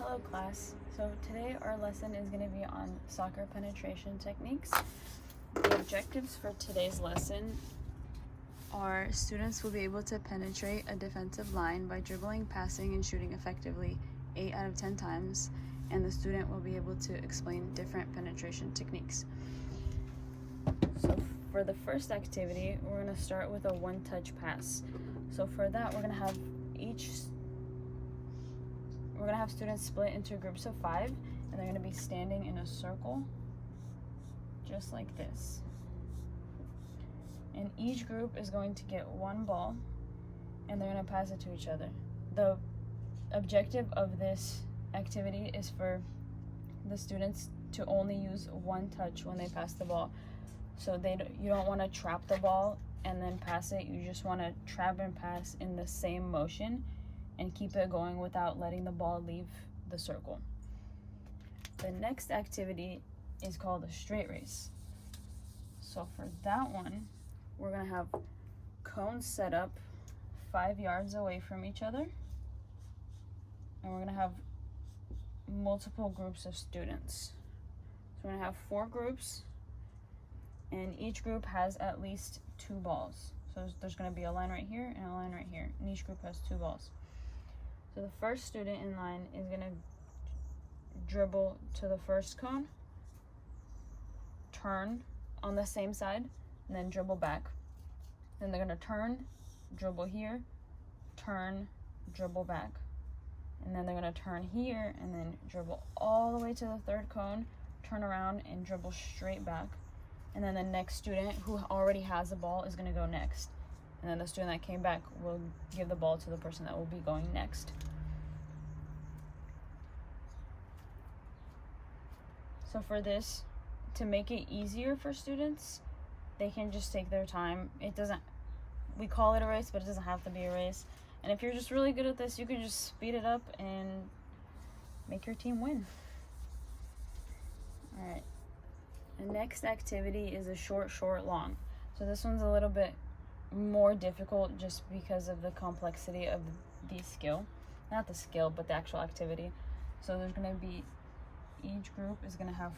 Hello class. So today our lesson is going to be on soccer penetration techniques. The objectives for today's lesson are students will be able to penetrate a defensive line by dribbling, passing, and shooting effectively 8 out of 10 times, and the student will be able to explain different penetration techniques. So for the first activity, we're going to start with a one-touch pass. So for that, we're going to have students split into groups of 5, and they're going to be standing in a circle just like this. And each group is going to get one ball, and they're going to pass it to each other. The objective of this activity is for the students to only use one touch when they pass the ball. So you don't want to trap the ball and then pass it. You just want to trap and pass in the same motion and keep it going without letting the ball leave the circle. The next activity is called a straight race. So for that one, we're going to have cones set up 5 yards away from each other, and we're going to have multiple groups of students. So we're going to have 4 groups, and each group has at least 2 balls. So there's going to be a line right here and a line right here, and each group has 2 balls. So the first student in line is going to dribble to the first cone, turn on the same side, and then dribble back. Then they're going to turn, dribble here, turn, dribble back. And then they're going to turn here and then dribble all the way to the third cone, turn around and dribble straight back. And then the next student who already has the ball is going to go next. And then the student that came back will give the ball to the person that will be going next. So for this, to make it easier for students, they can just take their time. We call it a race, but it doesn't have to be a race. And if you're just really good at this, you can just speed it up and make your team win. All right. The next activity is a short, long. So this one's a little bit more difficult just because of the complexity of the skill. Not the skill, but the actual activity. So there's going to be, each group is going to have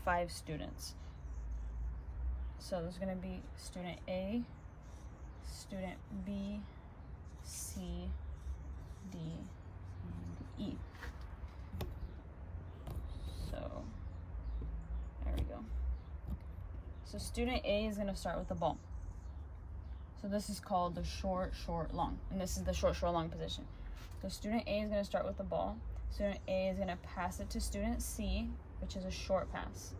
5 students. So there's going to be student A, student B, C, D, and E. So there we go. So student A is going to start with the ball. So this is called the short, long. And this is the short, long position. So student A is going to start with the ball. Student A is going to pass it to student C, which is a short pass.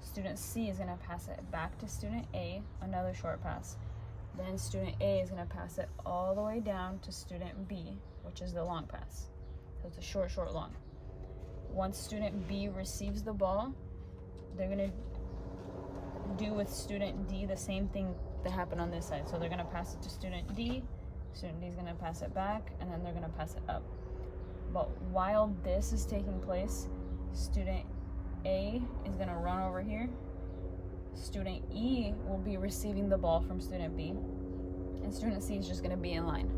Student C is going to pass it back to student A, another short pass. Then student A is going to pass it all the way down to student B, which is the long pass. So it's a short, long. Once student B receives the ball, they're going to do with student D the same thing that happened on this side. So they're going to pass it to student D is going to pass it back, and then they're going to pass it up. But while this is taking place, student A is going to run over here. Student E will be receiving the ball from student B, and student C is just going to be in line.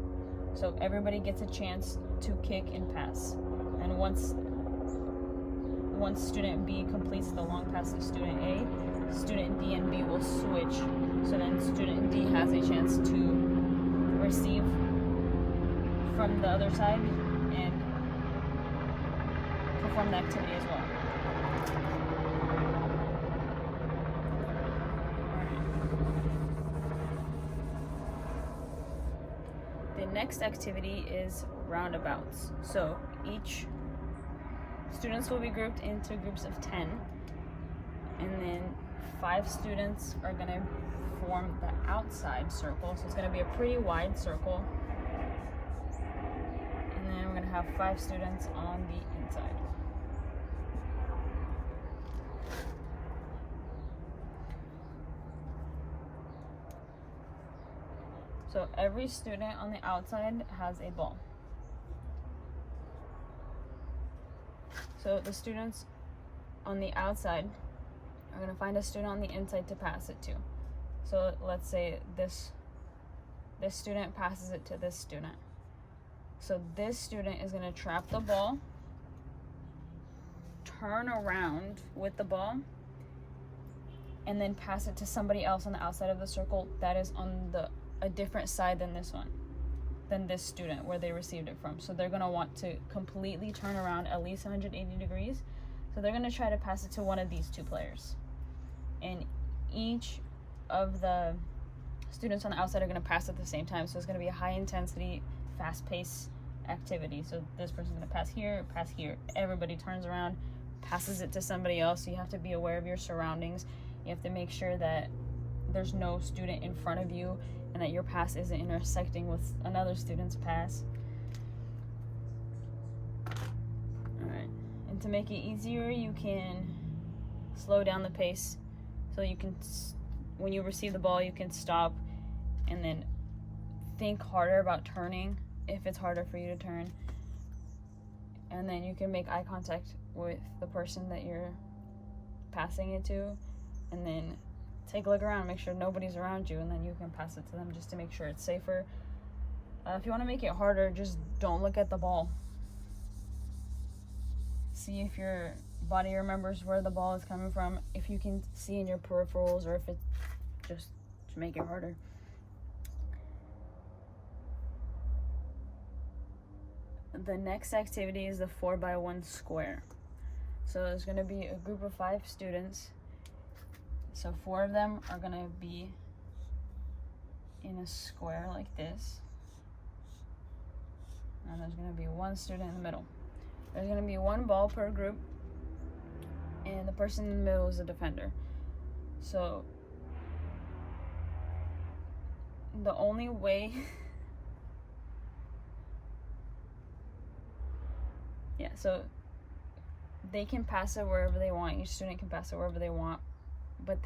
So everybody gets a chance to kick and pass. And once student B completes the long pass to student A, student D and B will switch. So then student D has a chance to receive from the other side and perform the activity as well. The next activity is roundabouts. So each students will be grouped into groups of 10, and then 5 students are going to form the outside circle. So it's going to be a pretty wide circle. And then we're going to have 5 students on the inside. So every student on the outside has a ball. So the students on the outside are going to find a student on the inside to pass it to. So let's say this student passes it to this student. So this student is going to trap the ball turn around with the ball and then pass it to somebody else on the outside of the circle that is on a different side than this student where they received it from. So they're going to want to completely turn around at least 180 degrees. So they're going to try to pass it to one of these two players. And each of the students on the outside are going to pass at the same time. So it's going to be a high intensity, fast paced activity. So this person's going to pass here. Everybody turns around, passes it to somebody else. So you have to be aware of your surroundings. You have to make sure that there's no student in front of you and that your pass isn't intersecting with another student's pass. Alright, and to make it easier, you can slow down the pace. So you can, when you receive the ball, you can stop and then think harder about turning if it's harder for you to turn. And then you can make eye contact with the person that you're passing it to, and then take a look around, make sure nobody's around you, and then you can pass it to them just to make sure it's safer. If you want to make it harder, just don't look at the ball. See if your body remembers where the ball is coming from, if you can see in your peripherals, or if it's just to make it harder. The next activity is the 4x1 square. So there's going to be a group of 5 students. So 4 of them are going to be in a square like this. And there's going to be 1 student in the middle. There's going to be 1 ball per group, and the person in the middle is a defender. So the only way so they can pass it wherever they want. Each student can pass it wherever they want, but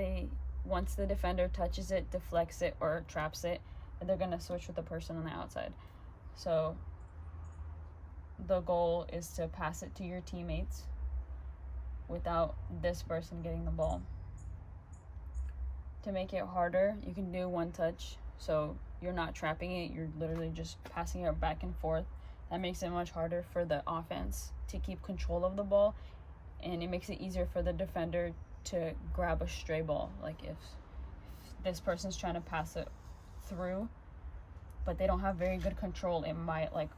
once the defender touches it, deflects it, or traps it, they're going to switch with the person on the outside. So the goal is to pass it to your teammates without this person getting the ball. To make it harder, you can do 1 touch. So you're not trapping it, you're literally just passing it back and forth. That makes it much harder for the offense to keep control of the ball, and it makes it easier for the defender to grab a stray ball. Like if this person's trying to pass it through, but they don't have very good control, it might like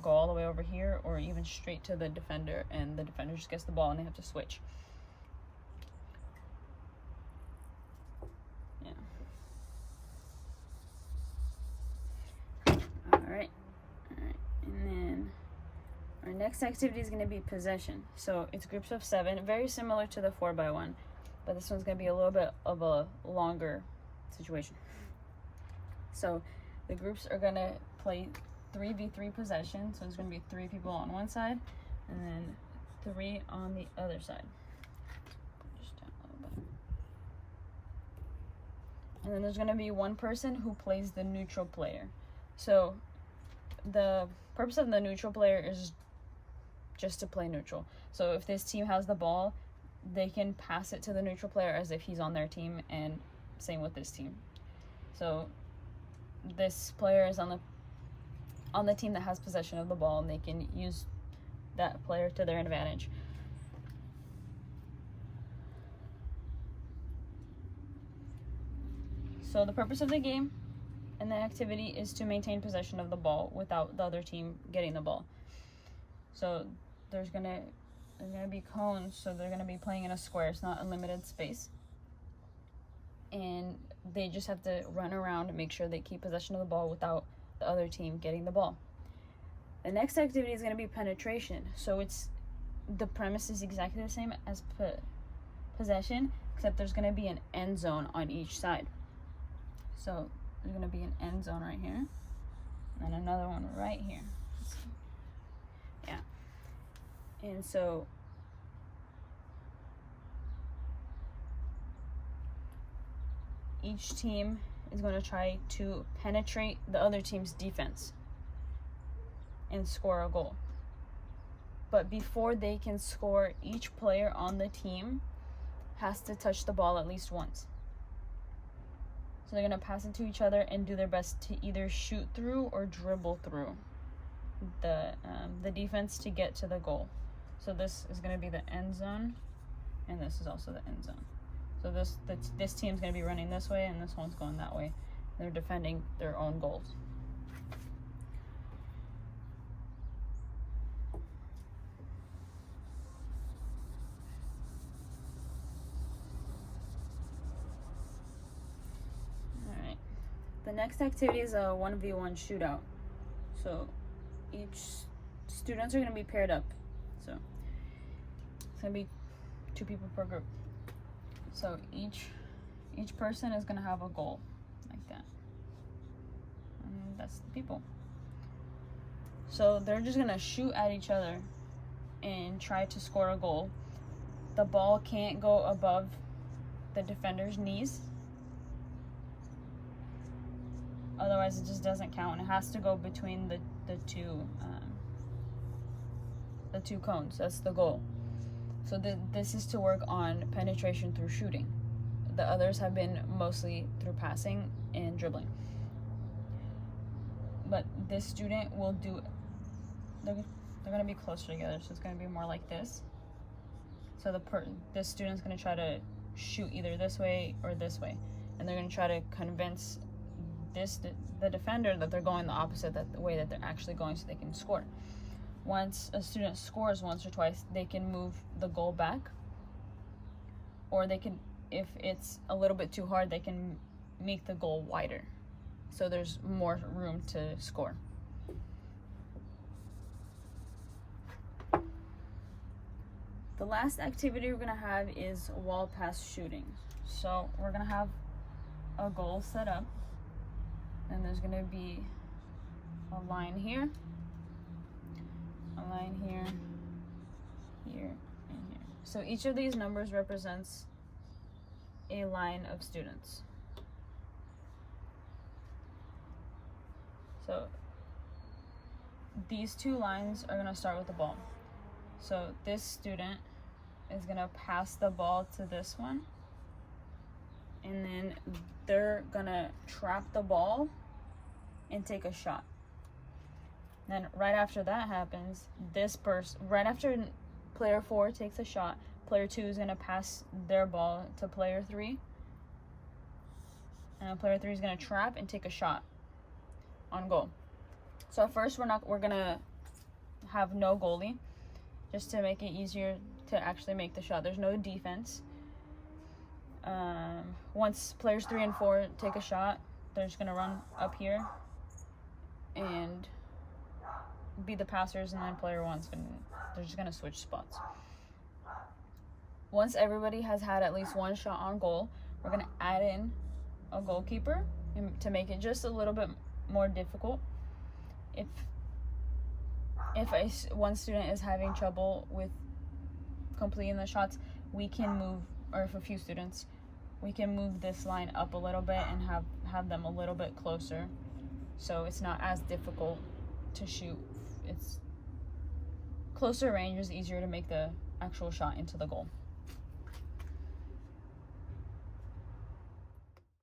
go all the way over here or even straight to the defender, and the defender just gets the ball and they have to switch. Alright. And then our next activity is going to be possession. So it's groups of 7, very similar to the 4x1, but this one's going to be a little bit of a longer situation. So the groups are going to play 3v3 possession. So it's going to be 3 people on one side and then 3 on the other side. Just down a little bit. And then there's going to be 1 person who plays the neutral player. So the purpose of the neutral player is just to play neutral. So if this team has the ball, they can pass it to the neutral player as if he's on their team, and same with this team. So this player is on the team that has possession of the ball, and they can use that player to their advantage. So the purpose of the game and the activity is to maintain possession of the ball without the other team getting the ball. So there's gonna be cones, so they're gonna be playing in a square. It's not unlimited space, and they just have to run around and make sure they keep possession of the ball without the other team getting the ball. The next activity is gonna be penetration. So the premise is exactly the same as possession, except there's gonna be an end zone on each side. So there's going to be an end zone right here, and another one right here. Yeah. And so each team is going to try to penetrate the other team's defense and score a goal. But before they can score, each player on the team has to touch the ball at least once. So they're going to pass it to each other and do their best to either shoot through or dribble through the defense to get to the goal. So this is going to be the end zone, and this is also the end zone. So this team's going to be running this way, and this one's going that way. They're defending their own goals. Alright. The next activity is a 1v1 shootout. So each students are going to be paired up. So it's going to be 2 people per group. So each person is going to have a goal like that. And that's the people. So they're just going to shoot at each other and try to score a goal. The ball can't go above the defender's knees. Otherwise it just doesn't count. It has to go between the two cones. That's the goal. So this is to work on penetration through shooting. The others have been mostly through passing and dribbling. But this student will do, they're going to be closer together, so it's going to be more like this. So this student's going to try to shoot either this way or this way. And they're going to try to convince the defender that they're going the opposite the way that they're actually going, so they can score. Once a student scores once or twice, they can move the goal back, or they can, if it's a little bit too hard, they can make the goal wider, so there's more room to score. The last activity we're going to have is wall pass shooting. So we're going to have a goal set up, and there's going to be a line here, a line here, here, and here. So each of these numbers represents a line of students. So these 2 lines are going to start with the ball. So this student is going to pass the ball to this one, and then they're going to trap the ball and take a shot. Then right after that happens, right after player 4 takes a shot, player 2 is going to pass their ball to player 3, and player 3 is going to trap and take a shot on goal. So at first we're going to have no goalie, just to make it easier to actually make the shot. There's no defense. Once players 3 and 4 take a shot, they're just going to run up here and be the passers, and then player 1's they're just going to switch spots. Once everybody has had at least 1 shot on goal, we're going to add in a goalkeeper to make it just a little bit more difficult. If one student is having trouble with completing the shots, we can move, or if a few students, we can move this line up a little bit and have them a little bit closer, so it's not as difficult to shoot. It's closer range is easier to make the actual shot into the goal.